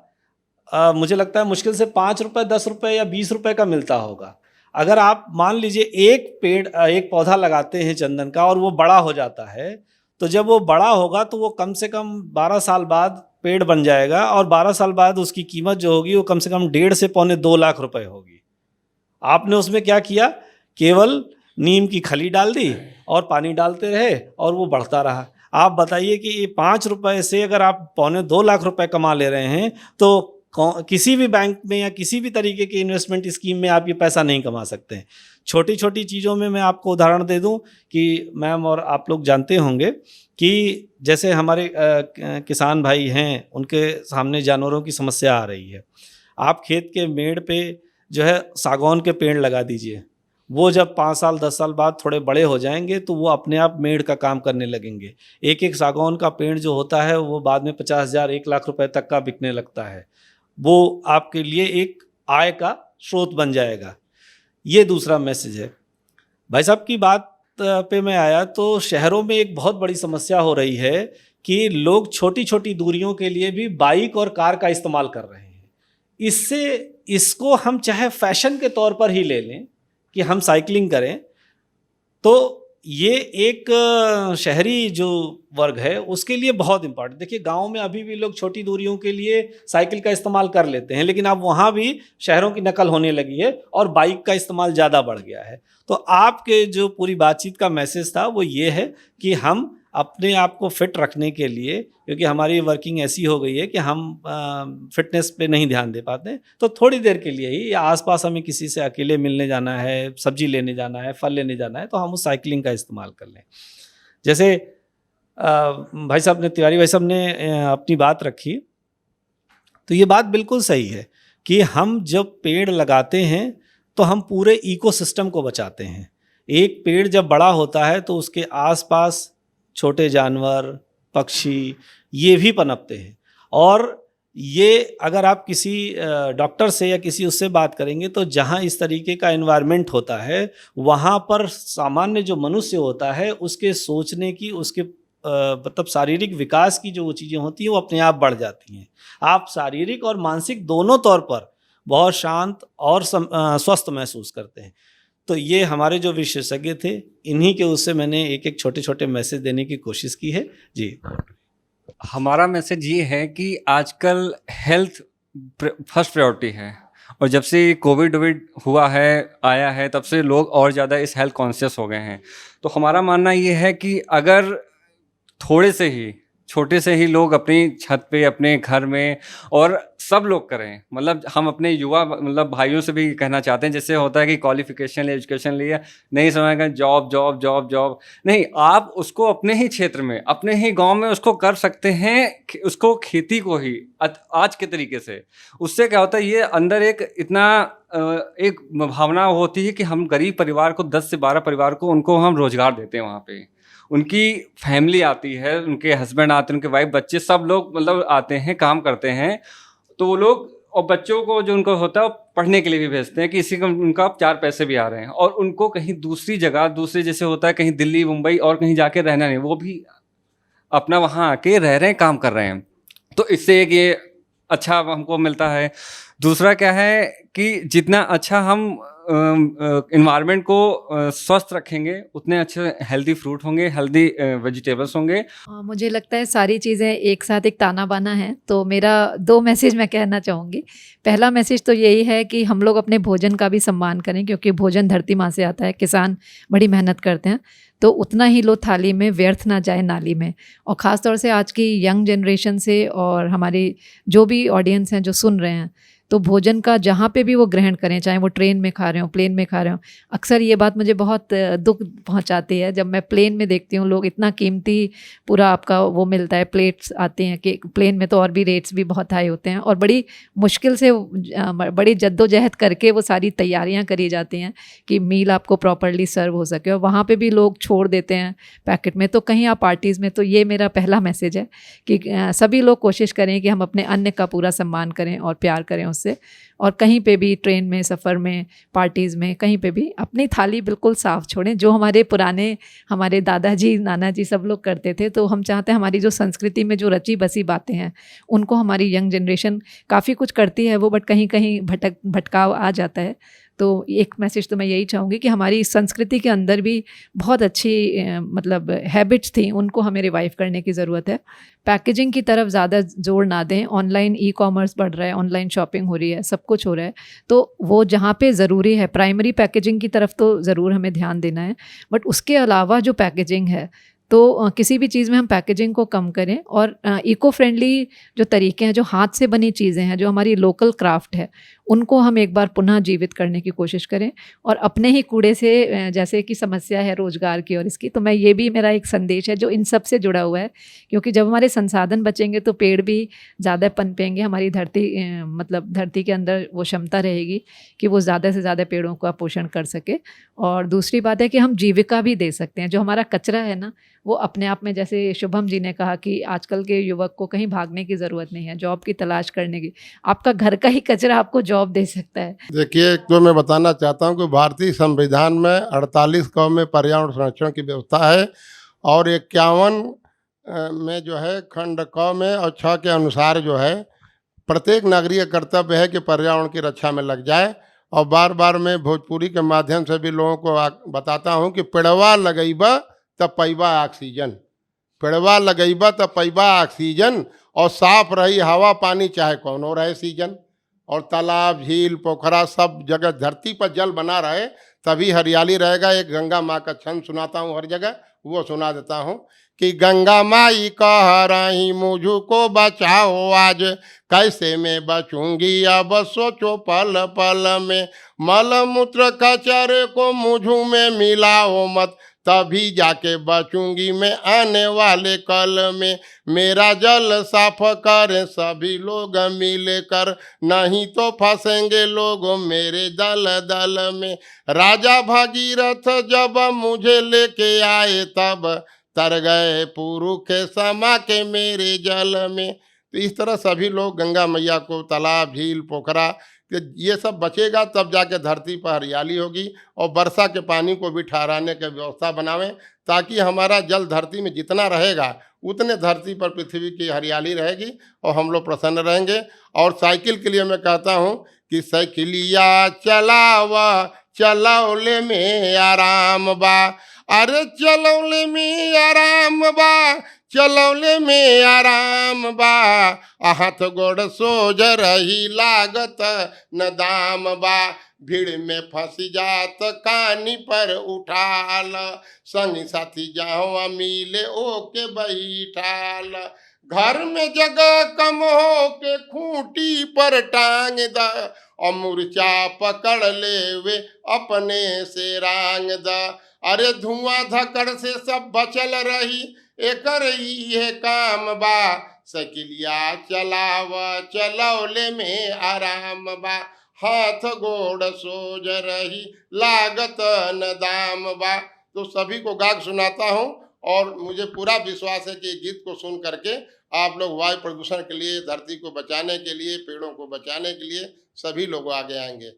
मुझे लगता है मुश्किल से 5 रुपये, 10 रुपये या 20 रुपये का मिलता होगा। अगर आप मान लीजिए एक पौधा लगाते हैं चंदन का और वो बड़ा हो जाता है, तो जब वो बड़ा होगा तो वो कम से कम 12 साल बाद पेड़ बन जाएगा, और 12 साल बाद उसकी कीमत जो होगी वो कम से कम 1.5 से पौने 2 लाख रुपए होगी। आपने उसमें क्या किया, केवल नीम की खली डाल दी और पानी डालते रहे और वो बढ़ता रहा। आप बताइए कि ये 5 रुपये से अगर आप पौने 2 लाख रुपए कमा ले रहे हैं तो किसी भी बैंक में या किसी भी तरीके के इन्वेस्टमेंट स्कीम में आप ये पैसा नहीं कमा सकते हैं। छोटी छोटी चीज़ों में मैं आपको उदाहरण दे दूं कि मैम और आप लोग जानते होंगे कि जैसे हमारे किसान भाई हैं, उनके सामने जानवरों की समस्या आ रही है। आप खेत के मेड़ पे जो है सागौन के पेड़ लगा दीजिए, वो जब 5 साल 10 साल बाद थोड़े बड़े हो जाएंगे तो वो अपने आप मेड़ का काम करने लगेंगे। एक सागौन का पेड़ जो होता है वो बाद में 50,000 1 लाख रुपए तक का बिकने लगता है। वो आपके लिए एक आय का स्रोत बन जाएगा। ये दूसरा मैसेज है। भाई साहब की बात पे मैं आया तो शहरों में एक बहुत बड़ी समस्या हो रही है कि लोग छोटी छोटी दूरियों के लिए भी बाइक और कार का इस्तेमाल कर रहे हैं। इसको हम चाहे फैशन के तौर पर ही ले लें कि हम साइकिलिंग करें, तो ये एक शहरी जो वर्ग है उसके लिए बहुत इम्पॉर्टेंट। देखिए गांव में अभी भी लोग छोटी दूरियों के लिए साइकिल का इस्तेमाल कर लेते हैं, लेकिन अब वहाँ भी शहरों की नकल होने लगी है और बाइक का इस्तेमाल ज़्यादा बढ़ गया है। तो आपके जो पूरी बातचीत का मैसेज था वो ये है कि हम अपने आप को फिट रखने के लिए, क्योंकि हमारी वर्किंग ऐसी हो गई है कि हम फिटनेस पे नहीं ध्यान दे पाते, तो थोड़ी देर के लिए ही आसपास हमें किसी से अकेले मिलने जाना है, सब्जी लेने जाना है, फल लेने जाना है, तो हम उस साइकिलिंग का इस्तेमाल कर लें। जैसे भाई साहब ने, तिवारी भाई साहब ने अपनी बात रखी, तो ये बात बिल्कुल सही है कि हम जब पेड़ लगाते हैं तो हम पूरे इकोसिस्टम को बचाते हैं। एक पेड़ जब बड़ा होता है तो उसके आसपास छोटे जानवर, पक्षी, ये भी पनपते हैं। और ये अगर आप किसी डॉक्टर से या किसी उससे बात करेंगे तो जहाँ इस तरीके का एनवायरनमेंट होता है वहाँ पर सामान्य जो मनुष्य होता है उसके सोचने की, उसके मतलब शारीरिक विकास की जो चीज़ें होती हैं वो अपने आप बढ़ जाती हैं। आप शारीरिक और मानसिक दोनों तौर पर बहुत शांत और स्वस्थ महसूस करते हैं। तो ये हमारे जो विशेषज्ञ थे, इन्हीं के उससे मैंने एक एक छोटे छोटे मैसेज देने की कोशिश की है जी। हमारा मैसेज ये है कि आजकल हेल्थ फर्स्ट प्रायोरिटी है, और जब से कोविड हुआ है, आया है, तब से लोग और ज़्यादा इस हेल्थ कॉन्शियस हो गए हैं। तो हमारा मानना ये है कि अगर थोड़े से ही छोटे से ही लोग अपनी छत पे, अपने घर में, और सब लोग करें। मतलब हम अपने युवा मतलब भाइयों से भी कहना चाहते हैं, जैसे होता है कि क्वालिफिकेशन लिया, एजुकेशन लिया, नहीं समझ जॉब जॉब जॉब जॉब, नहीं, आप उसको अपने ही क्षेत्र में, अपने ही गांव में उसको कर सकते हैं, उसको खेती को ही आज के तरीके से। उससे क्या होता है, ये अंदर एक इतना एक भावना होती है कि हम गरीब परिवार को 10 से 12 परिवार को उनको हम रोजगार देते हैं। वहाँ पे उनकी फैमिली आती है, उनके हस्बैंड आते हैं, उनके वाइफ, बच्चे, सब लोग मतलब आते हैं, काम करते हैं। तो वो लोग, और बच्चों को जो उनको होता है वो पढ़ने के लिए भी भेजते हैं कि इसी का उनका 4 पैसे भी आ रहे हैं, और उनको कहीं दूसरी जगह, दूसरे जैसे होता है कहीं दिल्ली मुंबई और कहीं जाके रहना नहीं, वो भी अपना वहाँ आके रह रहे हैं, काम कर रहे हैं। तो इससे एक ये अच्छा हमको मिलता है। दूसरा क्या है कि जितना अच्छा हम इन्वायरमेंट को स्वस्थ रखेंगे, उतने अच्छे हेल्दी फ्रूट होंगे, हेल्दी वेजिटेबल्स होंगे। मुझे लगता है सारी चीज़ें एक साथ एक ताना बाना है। तो मेरा 2 मैसेज मैं कहना चाहूँगी। पहला मैसेज तो यही है कि हम लोग अपने भोजन का भी सम्मान करें, क्योंकि भोजन धरती माँ से आता है, किसान बड़ी मेहनत करते हैं, तो उतना ही लो थाली में, व्यर्थ ना जाए नाली में। और ख़ास तौर से आज की यंग जनरेशन से और हमारी जो भी ऑडियंस हैं जो सुन रहे हैं, तो भोजन का जहाँ पे भी वो ग्रहण करें, चाहे वो ट्रेन में खा रहे हो, प्लेन में खा रहे हो। अक्सर ये बात मुझे बहुत दुख पहुँचाती है जब मैं प्लेन में देखती हूँ लोग इतना कीमती पूरा आपका वो मिलता है, प्लेट्स आती हैं कि प्लेन में तो और भी रेट्स भी बहुत हाई होते हैं, और बड़ी मुश्किल से बड़ी जद्दोजहद करके वो सारी तैयारियाँ करी जाती हैं कि मील आपको प्रॉपरली सर्व हो सके, और वहाँ पर भी लोग छोड़ देते हैं पैकेट में, तो कहीं आप पार्टीज़ में। तो ये मेरा पहला मैसेज है कि सभी लोग कोशिश करें कि हम अपने अन्न का पूरा सम्मान करें और प्यार करें उससे। और कहीं पे भी ट्रेन में, सफ़र में, पार्टीज़ में, कहीं पे भी अपनी थाली बिल्कुल साफ़ छोड़ें, जो हमारे पुराने, हमारे दादाजी, नाना जी सब लोग करते थे। तो हम चाहते हैं हमारी जो संस्कृति में जो रची बसी बातें हैं, उनको हमारी यंग जनरेशन काफ़ी कुछ करती है वो, बट कहीं कहीं भटकाव आ जाता है। तो एक मैसेज तो मैं यही चाहूँगी कि हमारी संस्कृति के अंदर भी बहुत अच्छी मतलब हैबिट्स थी, उनको हमें रिवाइव करने की ज़रूरत है। पैकेजिंग की तरफ ज़्यादा जोर ना दें। ऑनलाइन ई-कॉमर्स बढ़ रहा है, ऑनलाइन शॉपिंग हो रही है, सब कुछ हो रहा है, तो वो जहाँ पे ज़रूरी है, प्राइमरी पैकेजिंग की तरफ तो ज़रूर हमें ध्यान देना है, बट उसके अलावा जो पैकेजिंग है, तो किसी भी चीज़ में हम पैकेजिंग को कम करें, और इको फ्रेंडली जो तरीके हैं, जो हाथ से बनी चीज़ें हैं, जो हमारी लोकल क्राफ्ट है, उनको हम एक बार पुनः जीवित करने की कोशिश करें। और अपने ही कूड़े से, जैसे कि समस्या है रोज़गार की और इसकी, तो मैं ये भी, मेरा एक संदेश है जो इन सब से जुड़ा हुआ है, क्योंकि जब हमारे संसाधन बचेंगे तो पेड़ भी ज़्यादा पनपेंगे, हमारी धरती मतलब धरती के अंदर वो क्षमता रहेगी कि वो ज़्यादा से ज़्यादा पेड़ों का पोषण कर सके। और दूसरी बात है कि हम जीविका भी दे सकते हैं। जो हमारा कचरा है ना, वो अपने आप में, जैसे शुभम जी ने कहा कि आजकल के युवक को कहीं भागने की ज़रूरत नहीं है, जॉब की तलाश करने की, आपका घर का ही कचरा आपको जॉब दे सकता है। देखिए, एक तो मैं बताना चाहता हूँ कि भारतीय संविधान में 48 क में पर्यावरण संरक्षण की व्यवस्था है, और 51 में जो है खंड क में और 6 के अनुसार जो है प्रत्येक नागरिक का कर्तव्य है कि पर्यावरण की रक्षा में लग जाए। और बार बार मैं भोजपुरी के माध्यम से भी लोगों को बताता हूँ कि पेड़वा लगैबा तब पैबा ऑक्सीजन, पेड़वा लगैबा तब पैबा ऑक्सीजन, और साफ रही हवा पानी चाहे कौनो रहे सीजन। और तालाब, झील, पोखरा सब जगह धरती पर जल बना रहे, तभी हरियाली रहेगा। एक गंगा माँ का छंद सुनाता हूँ हर जगह, वो सुना देता हूँ कि गंगा माई कह रही मुझू को बचाओ आज, कैसे मैं बचूंगी अब सोचो पल पल में, मल मूत्र कचरे को मुझू में मिलाओ मत, तभी जाके बचूंगी मैं आने वाले कल में। मेरा जल साफ करें सभी लोग मिलकर, नहीं तो फंसेंगे लोग मेरे दल दल में। राजा भागीरथ जब मुझे लेके आए, तब तर गए पुरुष समा के मेरे जल में। तो इस तरह सभी लोग गंगा मैया को, तालाब, झील, पोखरा, ये सब बचेगा तब जाके धरती पर हरियाली होगी। और वर्षा के पानी को भी ठहराने की व्यवस्था बनावें, ताकि हमारा जल धरती में जितना रहेगा उतने धरती पर पृथ्वी की हरियाली रहेगी और हम लोग प्रसन्न रहेंगे। और साइकिल के लिए मैं कहता हूँ कि साइकिलिया चलावा चलौले में आराम बा, अरे चलौले में आराम बा, चलौले में आराम बा, हाथ गोड़ सोज रही लागत न दाम बा, भीड़ में फंसी जात कानी पर उठाल, संगी साथी जाओ मिले ओके बैठाल। घर में जगह कम हो के खूंटी पर टांग दा, और मुर्चा पकड़ ले वे अपने से रांग दा। अरे धुआं धकड़ से सब बचल रही, एकर ये काम बा, सकिलिया चलाव चलौले में आराम बा, हाथ गोड़ सोज रही लागत न दाम बा। तो सभी को गा के सुनाता हूँ, और मुझे पूरा विश्वास है कि गीत को सुन करके आप लोग वायु प्रदूषण के लिए, धरती को बचाने के लिए, पेड़ों को बचाने के लिए सभी लोग आगे आएंगे।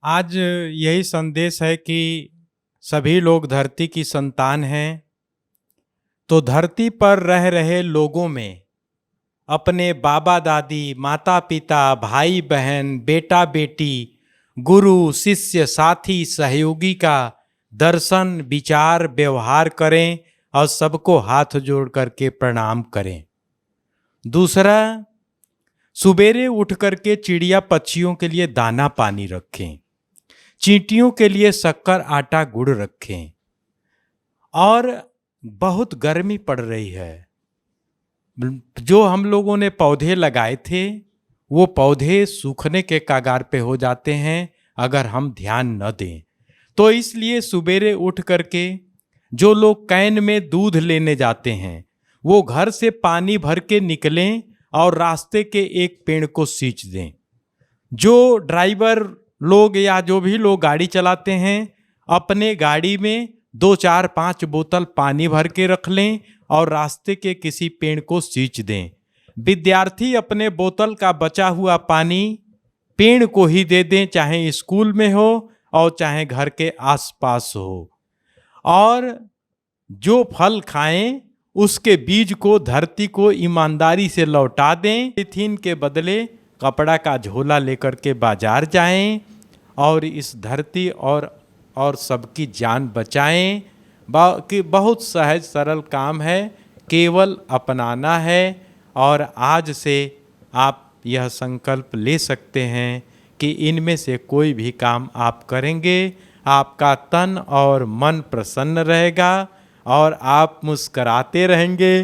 आज यही संदेश है कि सभी लोग धरती की संतान हैं, तो धरती पर रह रहे लोगों में अपने बाबा दादी, माता पिता, भाई बहन, बेटा बेटी, गुरु शिष्य साथी सहयोगी का दर्शन विचार व्यवहार करें और सबको हाथ जोड़ करके प्रणाम करें। दूसरा, सुबेरे उठ करके चिड़िया पक्षियों के लिए दाना पानी रखें, चींटियों के लिए शक्कर आटा गुड़ रखें। और बहुत गर्मी पड़ रही है, जो हम लोगों ने पौधे लगाए थे वो पौधे सूखने के कगार पे हो जाते हैं अगर हम ध्यान न दें। तो इसलिए सुबेरे उठ करके जो लोग कैन में दूध लेने जाते हैं वो घर से पानी भर के निकलें और रास्ते के एक पेड़ को सींच दें। जो ड्राइवर लोग या जो भी लोग गाड़ी चलाते हैं अपने गाड़ी में 2 4 5 बोतल पानी भर के रख लें और रास्ते के किसी पेड़ को सींच दें। विद्यार्थी अपने बोतल का बचा हुआ पानी पेड़ को ही दे दें, चाहे स्कूल में हो और चाहे घर के आसपास हो। और जो फल खाएं उसके बीज को धरती को ईमानदारी से लौटा दें। पॉलीथीन के बदले कपड़ा का झोला लेकर के बाजार जाएं और इस धरती और सबकी जान बचाएं। कि बहुत सहज सरल काम है, केवल अपनाना है। और आज से आप यह संकल्प ले सकते हैं कि इनमें से कोई भी काम आप करेंगे, आपका तन और मन प्रसन्न रहेगा और आप मुस्कराते रहेंगे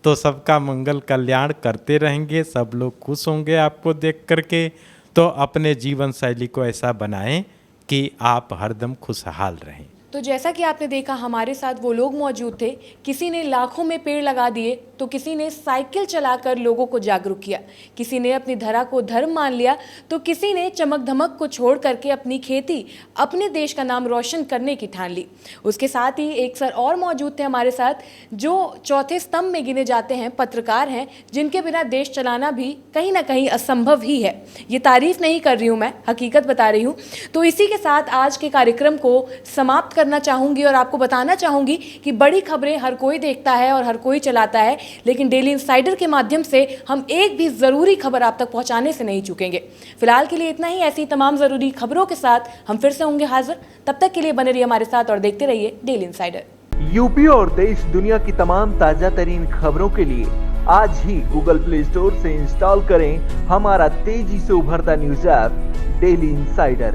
तो सबका मंगल कल्याण करते रहेंगे, सब लोग खुश होंगे आपको देख करके। तो अपने जीवन शैली को ऐसा बनाएं कि आप हरदम खुशहाल रहें। तो जैसा कि आपने देखा हमारे साथ वो लोग मौजूद थे, किसी ने लाखों में पेड़ लगा दिए तो किसी ने साइकिल चलाकर लोगों को जागरूक किया, किसी ने अपनी धरा को धर्म मान लिया तो किसी ने चमक धमक को छोड़ करके अपनी खेती, अपने देश का नाम रोशन करने की ठान ली। उसके साथ ही एक सर और मौजूद थे हमारे साथ जो चौथे स्तंभ में गिने जाते हैं, पत्रकार हैं, जिनके बिना देश चलाना भी कहीं ना कहीं असंभव ही है। ये तारीफ नहीं कर रही हूँ मैं, हकीकत बता रही हूँ। तो इसी के साथ आज के कार्यक्रम को समाप्त करना चाहूंगी और आपको बताना चाहूंगी कि बड़ी खबरें हर कोई देखता है और हर कोई चलाता है, लेकिन डेली इनसाइडर के माध्यम से हम एक भी जरूरी खबर आप तक पहुंचाने से नहीं चूकेंगे। फिलहाल के लिए इतना ही। ऐसी तमाम जरूरी खबरों के साथ हम फिर से होंगे हाजिर। तब तक के लिए बने रहिए हमारे साथ और देखते रहिए डेली इनसाइडर। यूपी और देश दुनिया की तमाम ताजा तरीन खबरों के लिए आज ही गूगल प्ले स्टोर से इंस्टॉल करें हमारा तेजी से उभरता न्यूज ऐप डेली इनसाइडर।